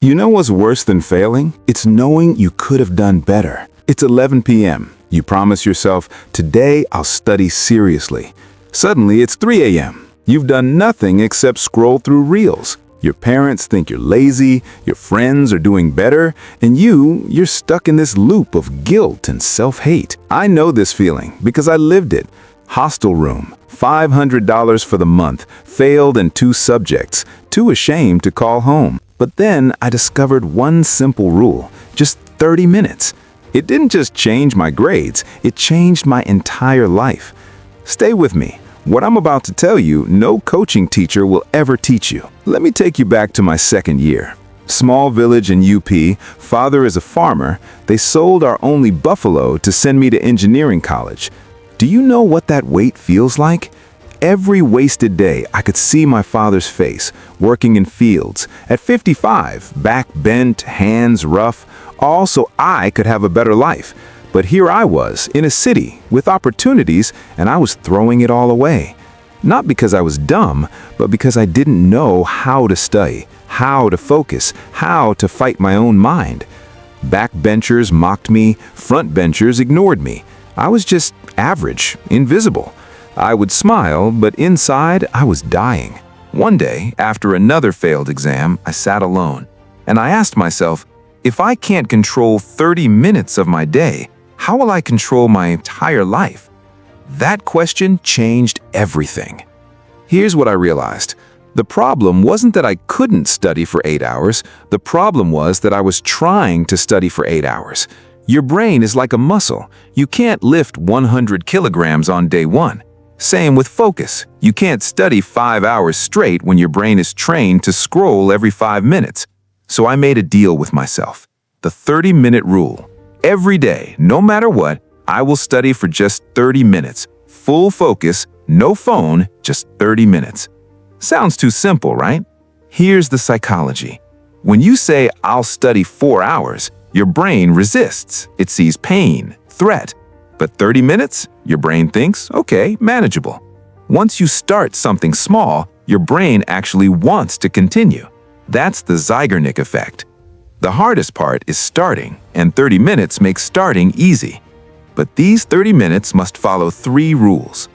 You know what's worse than failing? It's knowing you could have done better. It's 11 p.m. You promise yourself, today I'll study seriously. Suddenly it's 3 a.m. You've done nothing except scroll through reels. Your parents think you're lazy, your friends are doing better, and you're stuck in this loop of guilt and self-hate. I know this feeling because I lived it. Hostel room, $500 for the month, failed in 2 subjects, too ashamed to call home. But then I discovered one simple rule, just 30 minutes. It didn't just change my grades, it changed my entire life. Stay with me. What I'm about to tell you, no coaching teacher will ever teach you. Let me take you back to my second year. Small village in UP, father is a farmer. They sold our only buffalo to send me to engineering college. Do you know what that wait feels like? Every wasted day, I could see my father's face, working in fields. At 55, back bent, hands rough, all so I could have a better life. But here I was, in a city, with opportunities, and I was throwing it all away. Not because I was dumb, but because I didn't know how to study, how to focus, how to fight my own mind. Backbenchers mocked me, frontbenchers ignored me. I was just average, invisible. I would smile, but inside I was dying. One day, after another failed exam, I sat alone, and I asked myself, if I can't control 30 minutes of my day, how will I control my entire life? That question changed everything. Here's what I realized. The problem wasn't that I couldn't study for 8 hours. The problem was that I was trying to study for 8 hours. Your brain is like a muscle. You can't lift 100 kilograms on day 1. Same with focus. You can't study 5 hours straight when your brain is trained to scroll every 5 minutes. So I made a deal with myself. The 30-minute rule. Every day, no matter what, I will study for just 30 minutes. Full focus, no phone, just 30 minutes. Sounds too simple, right? Here's the psychology. When you say, I'll study 4 hours, your brain resists. It sees pain, threat. But 30 minutes? Your brain thinks, okay, manageable. Once you start something small, your brain actually wants to continue. That's the Zeigarnik effect. The hardest part is starting, and 30 minutes makes starting easy. But these 30 minutes must follow 3 rules.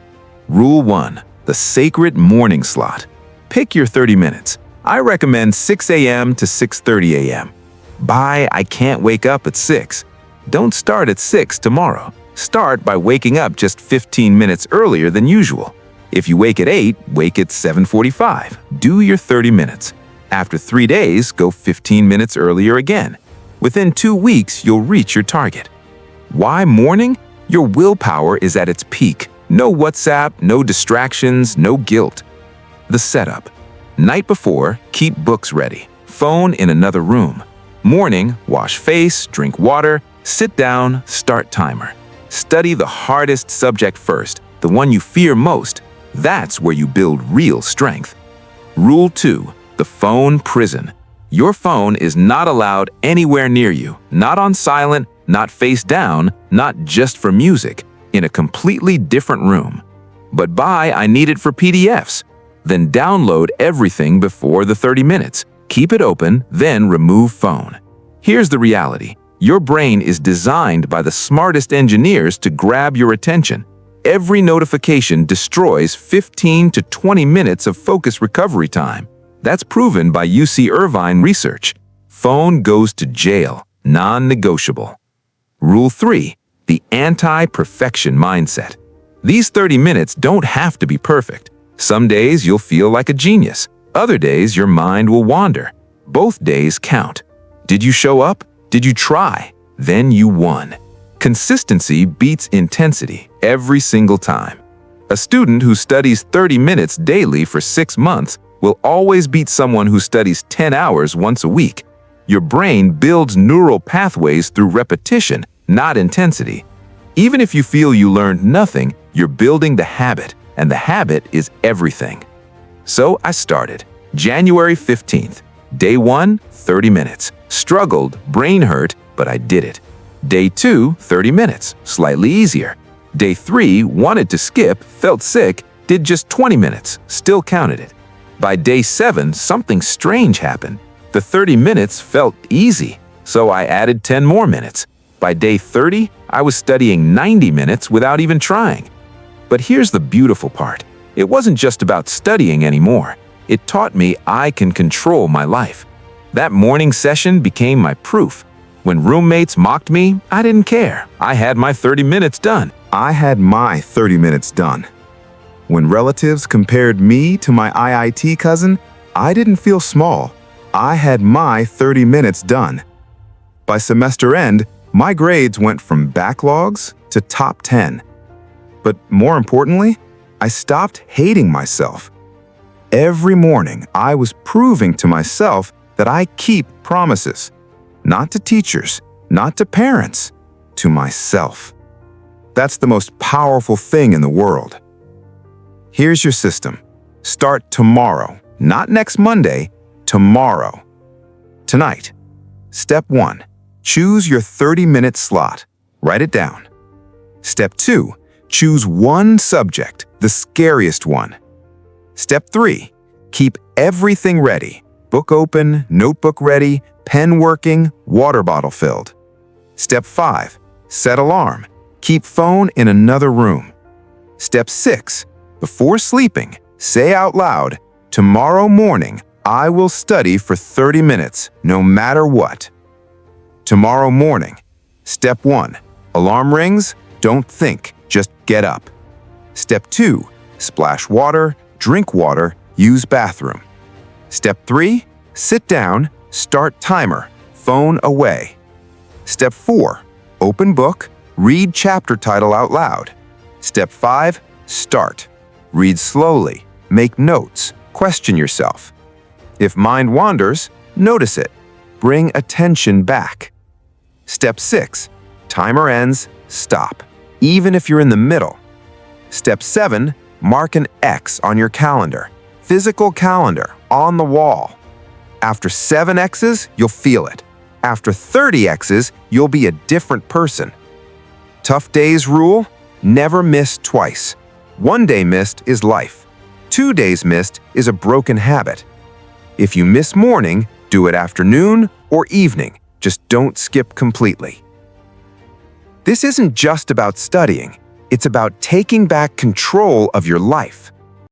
Rule 1, the sacred morning slot. Pick your 30 minutes. I recommend 6 a.m. to 6:30 a.m. I can't wake up at 6. Don't start at 6 tomorrow. Start by waking up just 15 minutes earlier than usual. If you wake at 8, wake at 7:45. Do your 30 minutes. After 3 days, go 15 minutes earlier again. Within 2 weeks, you'll reach your target. Why morning? Your willpower is at its peak. No WhatsApp, no distractions, no guilt. The setup. Night before, keep books ready. Phone in another room. Morning, wash face, drink water, sit down, start timer. Study the hardest subject first, the one you fear most. That's where you build real strength. Rule 2, the phone prison. Your phone is not allowed anywhere near you, not on silent, not face down, not just for music, in a completely different room. But I need it for PDFs. Then download everything before the 30 minutes. Keep it open, then remove phone. Here's the reality. Your brain is designed by the smartest engineers to grab your attention. Every notification destroys 15 to 20 minutes of focus recovery time. That's proven by UC Irvine research. Phone goes to jail, non-negotiable. Rule 3, the anti-perfection mindset. These 30 minutes don't have to be perfect. Some days you'll feel like a genius. Other days your mind will wander. Both days count. Did you show up? Did you try? Then you won. Consistency beats intensity every single time. A student who studies 30 minutes daily for 6 months will always beat someone who studies 10 hours once a week. Your brain builds neural pathways through repetition, not intensity. Even if you feel you learned nothing, you're building the habit, and the habit is everything. So I started. January 15th. Day 1, 30 minutes. Struggled, brain hurt, but I did it. Day 2, 30 minutes, slightly easier. Day 3, wanted to skip, felt sick, did just 20 minutes, still counted it. By day 7, something strange happened. The 30 minutes felt easy, so I added 10 more minutes. By day 30, I was studying 90 minutes without even trying. But here's the beautiful part. It wasn't just about studying anymore. It taught me I can control my life. That morning session became my proof. When roommates mocked me, I didn't care. I had my 30 minutes done. I had my 30 minutes done. When relatives compared me to my IIT cousin, I didn't feel small. I had my 30 minutes done. By semester end, my grades went from backlogs to top 10. But more importantly, I stopped hating myself. Every morning, I was proving to myself that I keep promises. Not to teachers, not to parents, to myself. That's the most powerful thing in the world. Here's your system. Start tomorrow, not next Monday, tomorrow. Tonight. Step 1. Choose your 30-minute slot. Write it down. Step 2. Choose one subject, the scariest one. Step 3. Keep everything ready. Book open, notebook ready, pen working, water bottle filled. Step 5. Set alarm. Keep phone in another room. Step 6. Before sleeping, say out loud, "Tomorrow morning, I will study for 30 minutes, no matter what." Tomorrow morning. Step 1. Alarm rings, don't think, just get up. Step 2. Splash water, drink water, use bathroom. Step 3. Sit down, start timer, phone away. Step 4. Open book, read chapter title out loud. Step 5. Start. Read slowly, make notes, question yourself. If mind wanders, notice it. Bring attention back. Step 6. Timer ends, stop, even if you're in the middle. Step 7. Mark an X on your calendar. Physical calendar, on the wall. After 7 X's, you'll feel it. After 30 X's, you'll be a different person. Tough days rule: never miss twice. 1 day missed is life. 2 days missed is a broken habit. If you miss morning, do it afternoon or evening. Just don't skip completely. This isn't just about studying. It's about taking back control of your life.